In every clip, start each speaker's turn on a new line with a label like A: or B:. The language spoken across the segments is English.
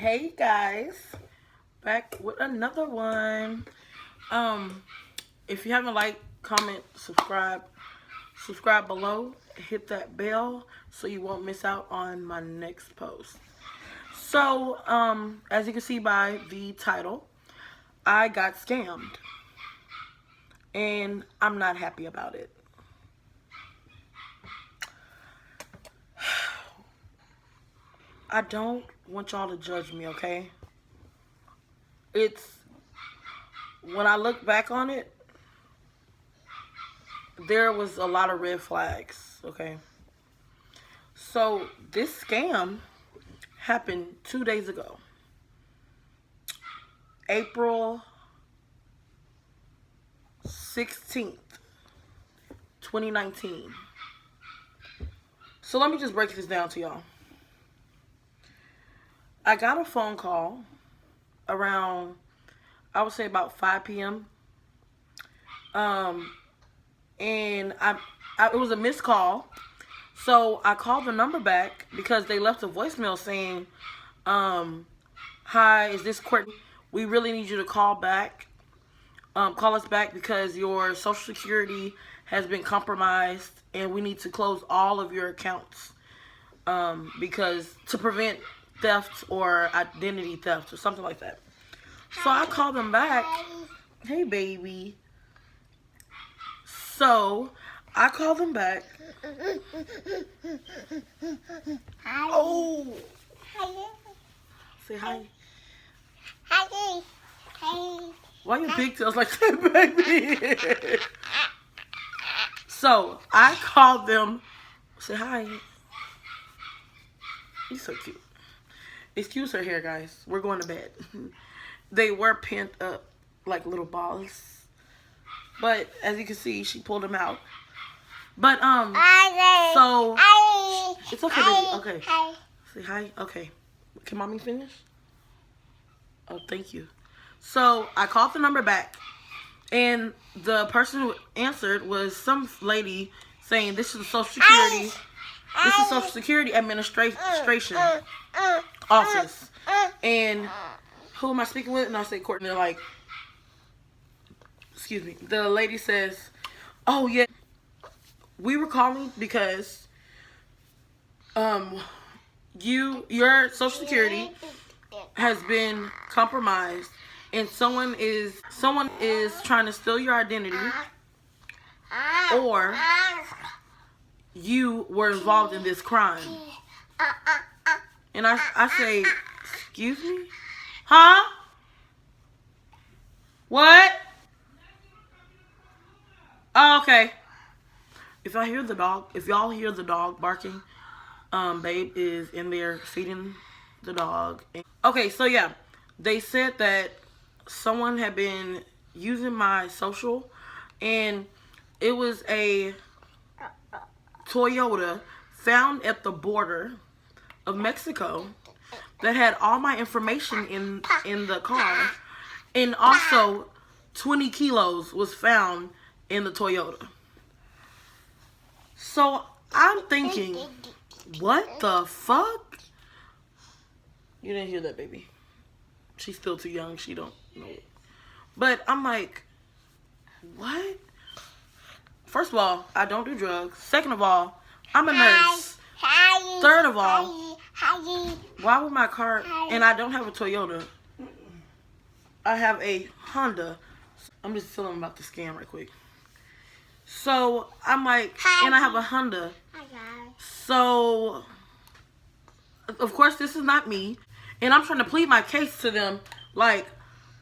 A: Hey guys, back with another one. If you haven't liked, comment, subscribe below, hit that bell so you won't miss out on my next post. So, as you can see by the title, I got scammed and I'm not happy about it. I don't want y'all to judge me, okay? It's when I look back on it, there was a lot of red flags, okay? So this scam happened 2 days ago, April 16th, 2019. So let me just break this down to y'all. I got a phone call around, I would say about 5 p.m. And it was a missed call. So I called the number back because they left a voicemail saying, hi, is this Courtney? We really need you to call back. Call us back because your Social Security has been compromised and we need to close all of your accounts because to prevent theft or identity theft or something like that. So I called them back. Hey, baby. So I called them back.
B: Hi.
A: Oh,
B: Hi.
A: say hi.
B: Hi. Hi.
A: Why your pigtails like that, baby? So I called them. Say hi. He's so cute. Excuse her hair, guys. We're going to bed. They were pent up like little balls, but as you can see, she pulled them out. But so it's okay, baby. Okay.
B: Hi.
A: Say hi. Okay. Can mommy finish? Oh, thank you. So I called the number back, and the person who answered was some lady saying this is the Social Security. This is Social Security Administration office. And who am I speaking with? And I say Courtney. They're like, excuse me. The lady says, oh yeah, we were calling because your Social Security has been compromised and someone is trying to steal your identity, or you were involved in this crime. And I say, excuse me? Huh? What? Oh, okay. If y'all hear the dog barking, babe is in there feeding the dog. Okay, so yeah, they said that someone had been using my social, and it was a Toyota found at the border of Mexico that had all my information in the car, and also 20 kilos was found in the Toyota. So I'm thinking, what the fuck? You didn't hear that, baby. She's still too young. She don't know it. But I'm like, what? First of all, I don't do drugs. Second of all, I'm a nurse. Third of all, why would my car, and I don't have a Toyota. I have a Honda. I'm just telling them about the scam right quick. So I'm like, and I have a Honda. So, of course, this is not me. And I'm trying to plead my case to them like,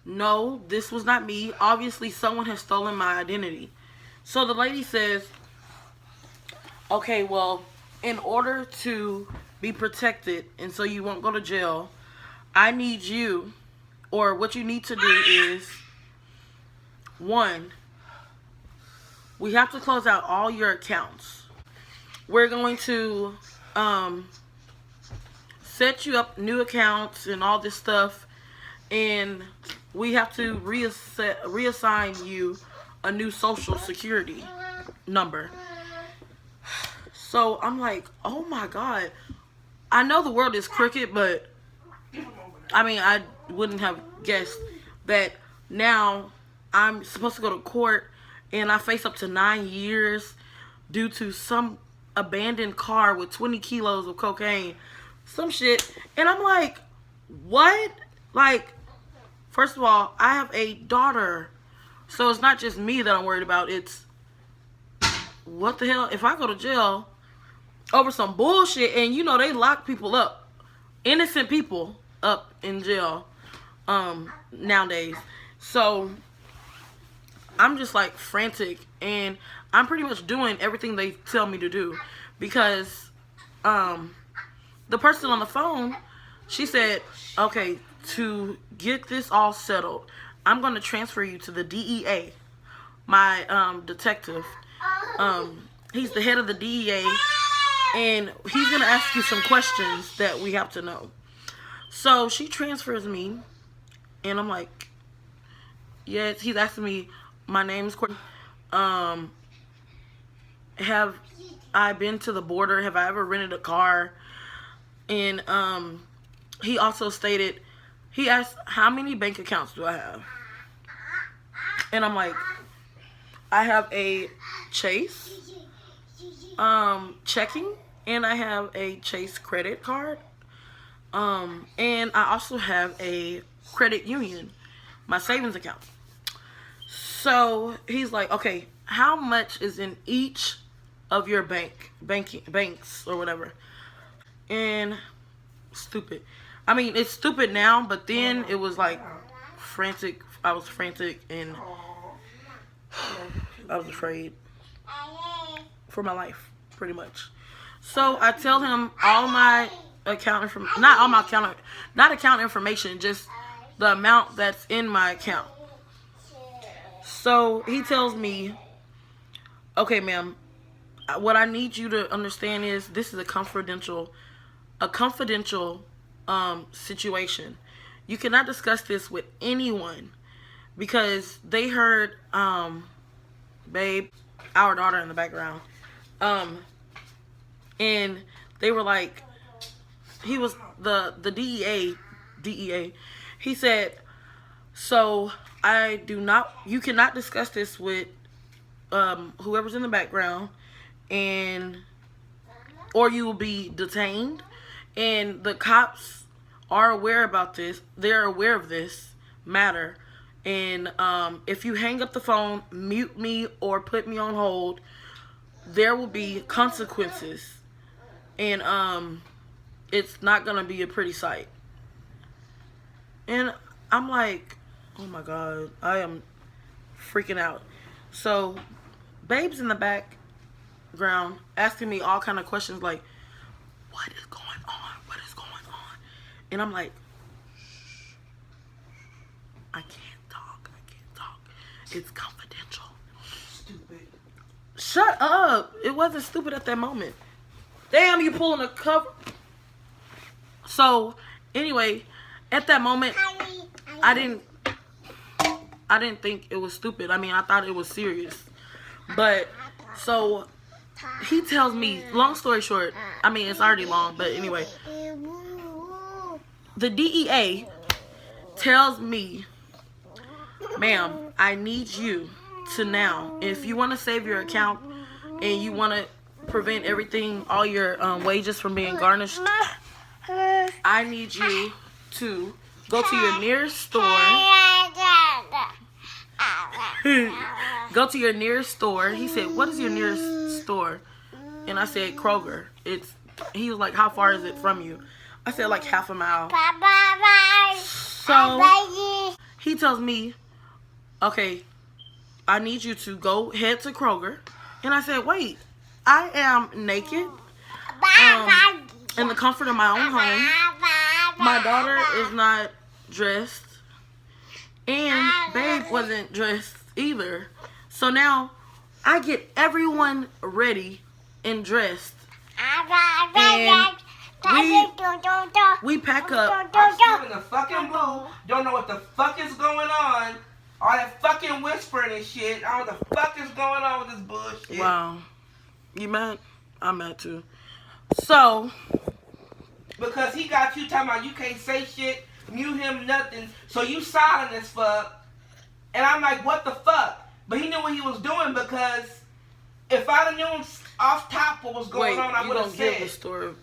A: no, this was not me. Obviously, someone has stolen my identity. So the lady says, okay, well, in order to be protected and so you won't go to jail, I need you, or what you need to do is, one, we have to close out all your accounts. We're going to set you up new accounts and all this stuff, and we have to reassign you a new Social Security number. So I'm like, oh my God. I know the world is crooked, but I mean, I wouldn't have guessed that now I'm supposed to go to court and I face up to 9 years due to some abandoned car with 20 kilos of cocaine. Some shit. And I'm like, what? Like, first of all, I have a daughter. So it's not just me that I'm worried about. It's, what the hell? If I go to jail over some bullshit, and you know they lock people up, innocent people up in jail nowadays. So I'm just like frantic, and I'm pretty much doing everything they tell me to do, because the person on the phone, she said, okay, to get this all settled, I'm going to transfer you to the DEA. My detective, he's the head of the DEA, and he's going to ask you some questions that we have to know. So she transfers me, and I'm like, yes, he's asking me, my name's Courtney. Have I been to the border? Have I ever rented a car? And he also stated, he asked, how many bank accounts do I have? And I'm like, I have a Chase checking, and I have a Chase credit card. And I also have a credit union, my savings account. So he's like, okay, how much is in each of your banks or whatever? And stupid. I mean, it's stupid now, but then it was like frantic. I was frantic, and I was afraid for my life, pretty much. So I tell him all my account information, not account information, just the amount that's in my account. So he tells me, okay, ma'am, what I need you to understand is this is a confidential situation. You cannot discuss this with anyone, because they heard babe, our daughter in the background, and they were like, he was the DEA. He said, so you cannot discuss this with whoever's in the background, or you will be detained. And the cops are aware about this. They're aware of this matter. And if you hang up the phone, mute me, or put me on hold, there will be consequences. And it's not going to be a pretty sight. And I'm like, oh my God, I am freaking out. So babe's in the background asking me all kind of questions like, what is going on? What is going on? And I'm like, shh, I can't talk. It's confidential. Stupid. Shut up. It wasn't stupid at that moment. Damn, you pulling a cover. So anyway, at that moment, I didn't think it was stupid. I mean, I thought it was serious. But so he tells me, long story short, I mean, it's already long, but anyway, the DEA tells me, ma'am, I need you to now, if you want to save your account and you want to prevent everything, all your wages from being garnished, I need you to go to your nearest store. Go to your nearest store. He said, what is your nearest store? And I said, Kroger. He was like, how far is it from you? I said, like half a mile. So he tells me, okay, I need you to head to Kroger. And I said, wait, I am naked in the comfort of my own home. My daughter is not dressed, and babe wasn't dressed either. So now I get everyone ready and dressed, and we pack up.
C: I'm still in the fucking blue. Don't know what the fuck is going on. All that fucking whispering and shit. I don't know what the fuck is going on with this bullshit.
A: Wow. You mad? I'm mad too. So.
C: Because he got you talking about you can't say shit. mute him, nothing. So you silent as fuck. And I'm like, what the fuck? But he knew what he was doing because if I'd have known off top what was going on, I would have said.
A: Give the story.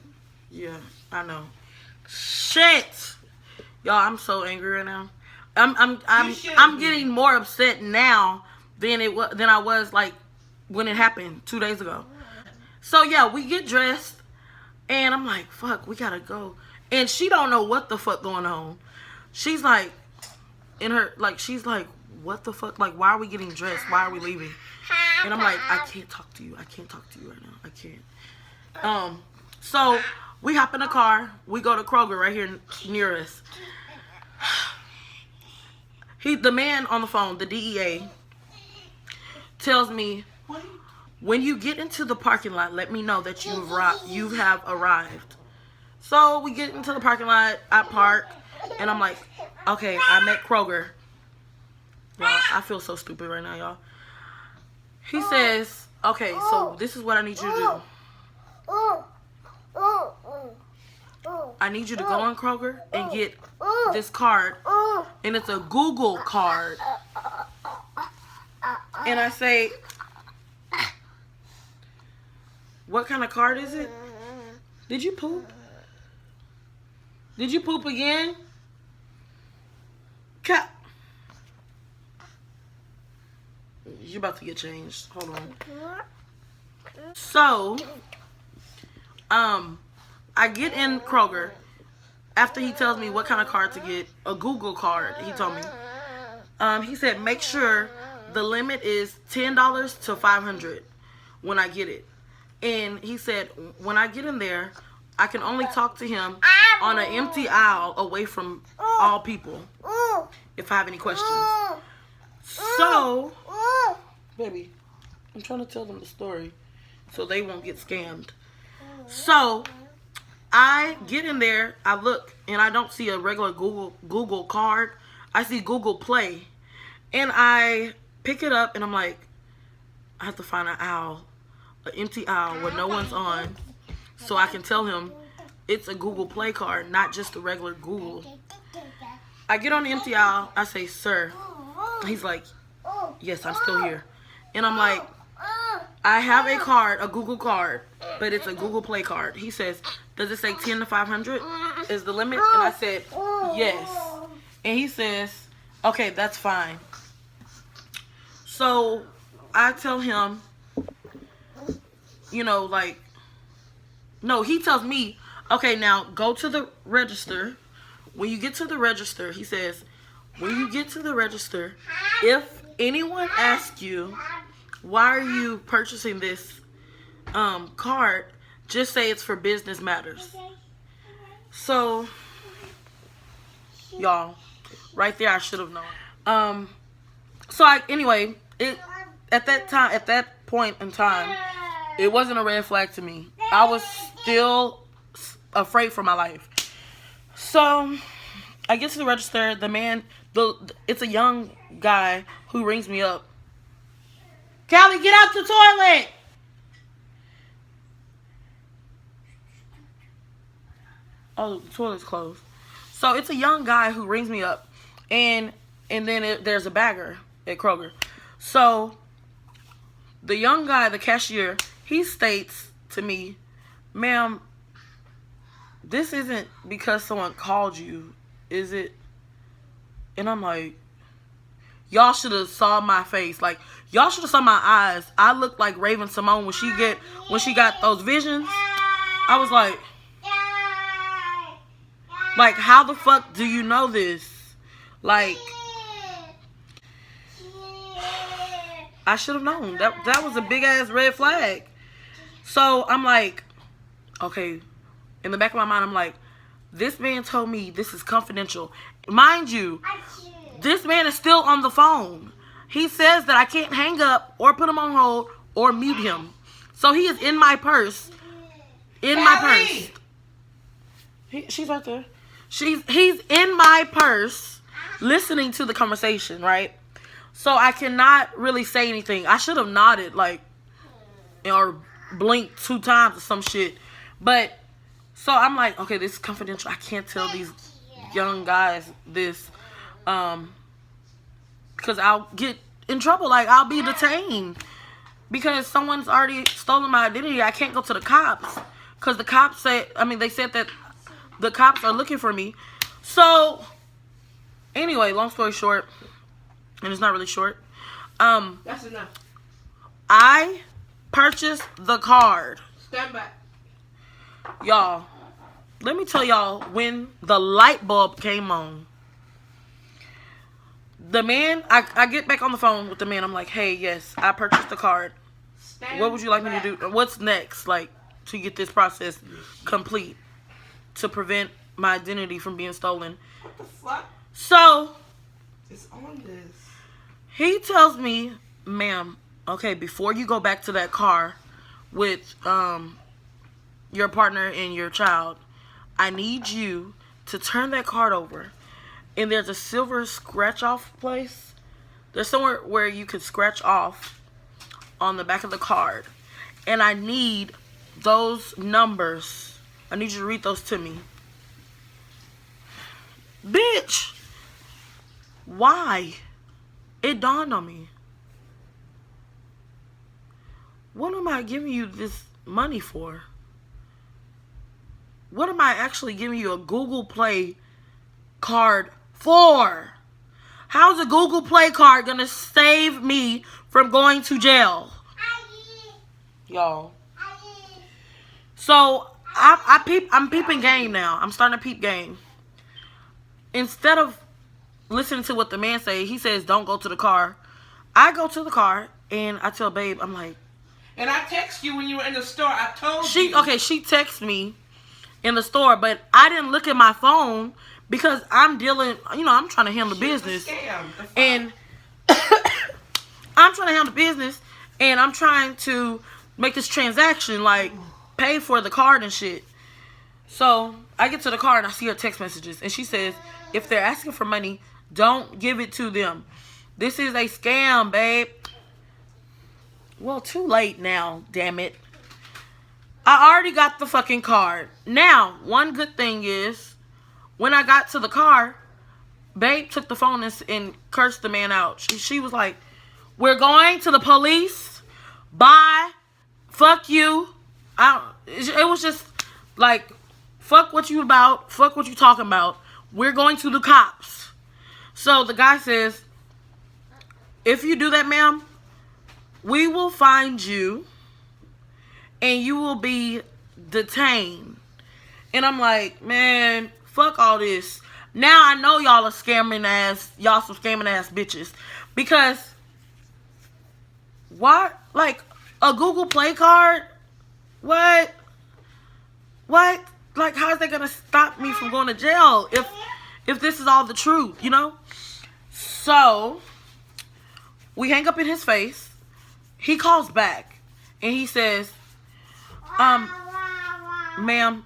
A: Yeah, I know. Shit, y'all, I'm so angry right now. I'm getting more upset now than I was like when it happened 2 days ago. So yeah, we get dressed, and I'm like, fuck, we gotta go. And she don't know what the fuck going on. She's like, she's like, what the fuck? Like, why are we getting dressed? Why are we leaving? And I'm like, I can't talk to you. I can't talk to you right now. I can't. So we hop in the car. We go to Kroger right here near us. The man on the phone, the DEA, tells me, when you get into the parking lot, let me know that you have arrived. So we get into the parking lot. I park, and I'm like, okay, I'm at Kroger. Y'all, I feel so stupid right now, y'all. He says, okay, so this is what I need you to do. I need you to go on Kroger and get this card, and it's a Google card. And I say, what kind of card is it? Did you poop? Did you poop again? Cat. You're about to get changed. Hold on. So, I get in Kroger after he tells me what kind of card to get. A Google card, he told me. He said, make sure the limit is $10 to $500 when I get it. And he said, when I get in there, I can only talk to him on an empty aisle away from all people if I have any questions. So, baby, I'm trying to tell them the story so they won't get scammed. So, I get in there, I look, and I don't see a regular Google card. I see Google Play. And I pick it up, and I'm like, I have to find an empty aisle where no one's on, so I can tell him it's a Google Play card, not just a regular Google. I get on the empty aisle. I say, sir. He's like, yes, I'm still here. And I'm like, I have a card, a Google card, but it's a Google Play card. He says, does it say 10 to 500 is the limit? And I said, yes. And he says, okay, that's fine. So I tell him, you know, like, no, he tells me, okay, now go to the register. When you get to the register, he says, when you get to the register, if anyone asks you, why are you purchasing this card, just say it's for business matters. So, y'all, right there, I should have known. Anyway, at that point in time, it wasn't a red flag to me. I was still afraid for my life. So, I get to the register. The man, it's a young guy who rings me up. Callie, get out the toilet! Oh, the toilet's closed. So, it's a young guy who rings me up. And then there's a bagger at Kroger. So, the young guy, the cashier, he states to me, ma'am, this isn't because someone called you, is it? And I'm like, y'all should have saw my face. Like, y'all should have saw my eyes. I looked like Raven Simone when she got those visions. I was like, how the fuck do you know this? Like, I should have known. That was a big ass red flag. So I'm like, okay. In the back of my mind, I'm like, this man told me this is confidential. Mind you, this man is still on the phone. He says that I can't hang up or put him on hold or mute him. So he is in my purse. In my purse. She's right there. He's in my purse listening to the conversation, right? So I cannot really say anything. I should have nodded, like, or blinked 2 times or some shit. But, so I'm like, okay, this is confidential. I can't tell these young guys this, because I'll get in trouble. Like, I'll be detained because someone's already stolen my identity. I can't go to the cops because the cops said, they said that the cops are looking for me. So, anyway, long story short, and it's not really short,
C: That's enough.
A: I purchased the card.
C: Stand back.
A: Y'all, let me tell y'all when the light bulb came on. The man, I get back on the phone with the man. I'm like, hey, yes, I purchased the card. What would you like me to do? What's next, like, to get this process complete to prevent my identity from being stolen?
C: What the fuck?
A: So,
C: It's on this.
A: he tells me, ma'am, okay, before you go back to that car with your partner and your child, I need you to turn that card over. And there's a silver scratch off place. There's somewhere where you could scratch off on the back of the card. And I need those numbers. I need you to read those to me. Bitch. Why? It dawned on me. What am I giving you this money for? What am I actually giving you a Google Play card for? How's a Google Play card gonna save me from going to jail? Y'all. So I'm peeping game now. I'm starting to peep game. Instead of listening to what the man say, he says don't go to the car. I go to the car and I tell Babe, I'm like,
C: and I text you when you were in the store. I told
A: she
C: you.
A: she texted me in the store, but I didn't look at my phone because I'm dealing, I'm trying to handle business. And I'm trying to handle business and I'm trying to make this transaction, like pay for the card and shit. So I get to the car and I see her text messages and she says, if they're asking for money, don't give it to them. This is a scam, babe. Well, too late now, damn it. I already got the fucking card. Now, one good thing is, when I got to the car, Babe took the phone and cursed the man out. She was like, we're going to the police. Bye. Fuck you. It was just like, fuck what you about. Fuck what you talking about. We're going to the cops. So the guy says, if you do that, ma'am, we will find you and you will be detained. And I'm like, man, fuck all this. Now I know y'all are some scamming ass bitches. Because what? Like a Google Play card? What? Like, how is that gonna stop me from going to jail if this is all the truth, So we hang up in his face. He calls back and he says, ma'am,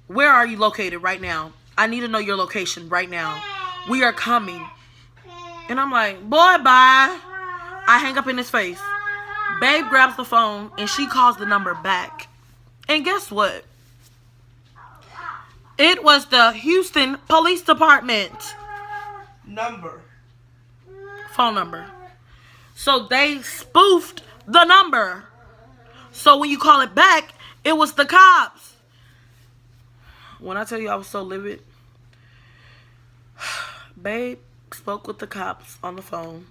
A: where are you located right now? I need to know your location right now. We are coming. And I'm like, boy, bye. I hang up in his face. Babe grabs the phone and she calls the number back. And guess what? It was the Houston Police Department. Phone number. So they spoofed the number. So when you call it back, it was the cops. When I tell you I was so livid, Babe spoke with the cops on the phone.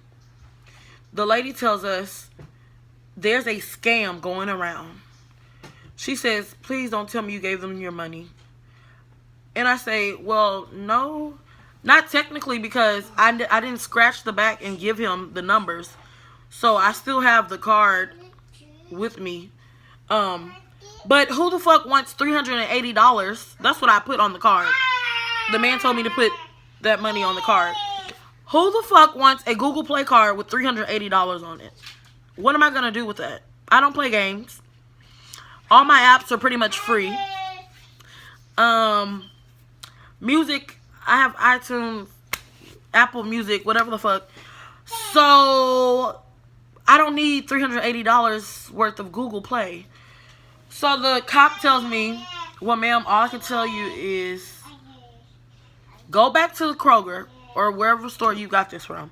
A: The lady tells us there's a scam going around. She says, please don't tell me you gave them your money. And I say, well, no, not technically, because I didn't scratch the back and give him the numbers. So I still have the card with me. But who the fuck wants $380? That's what I put on the card. The man told me to put that money on the card. Who the fuck wants a Google Play card with $380 on it? What am I going to do with that? I don't play games. All my apps are pretty much free. Music, I have iTunes, Apple Music, whatever the fuck. So I don't need $380 worth of Google Play. So the cop tells me, well, ma'am, all I can tell you is Go back to the Kroger or wherever store you got this from.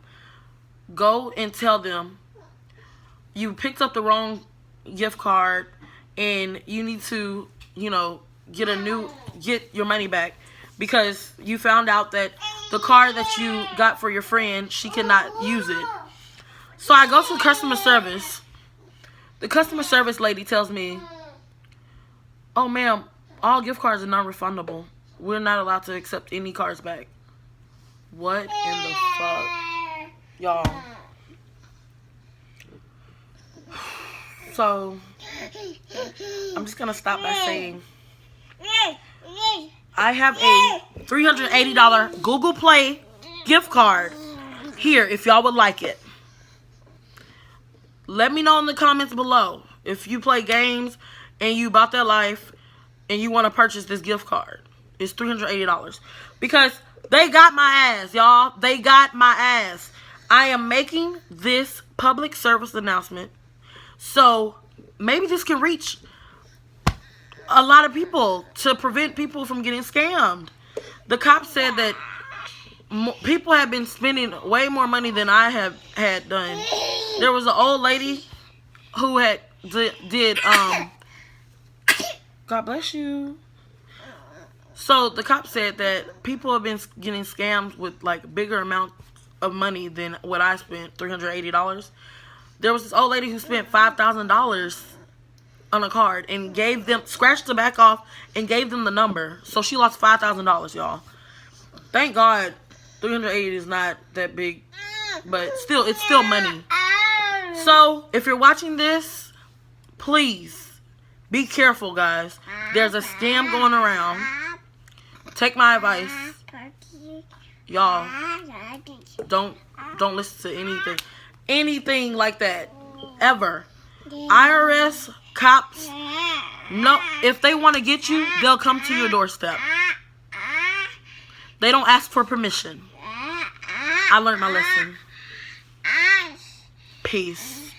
A: Go and tell them you picked up the wrong gift card and you need to, get your money back because you found out that the card that you got for your friend, she cannot use it. So I go to customer service. The customer service lady tells me, "Oh, ma'am, all gift cards are non-refundable. We're not allowed to accept any cards back." What in the fuck? Y'all. So, I'm just going to stop by saying, I have a $380 Google Play gift card here if y'all would like it. Let me know in the comments below if you play games and you bought that life and you want to purchase this gift card. It's $380 because they got my ass, y'all. They got my ass. I am making this public service announcement so maybe this can reach a lot of people to prevent people from getting scammed. The cops said that people have been spending way more money than I have had done. There was an old lady who had did God bless you. So the cops said that people have been getting scammed with like bigger amounts of money than what I spent, $380. There was this old lady who spent $5,000 on a card and scratched the back off and gave them the number. So she lost $5,000, y'all. Thank God 380 is not that big, but still, it's still money. So if you're watching this, please be careful, guys. There's a scam going around. Take my advice. Y'all, don't listen to anything like that ever. IRS, cops, no, if they want to get you, they'll come to your doorstep. They don't ask for permission. I learned my lesson. Peace.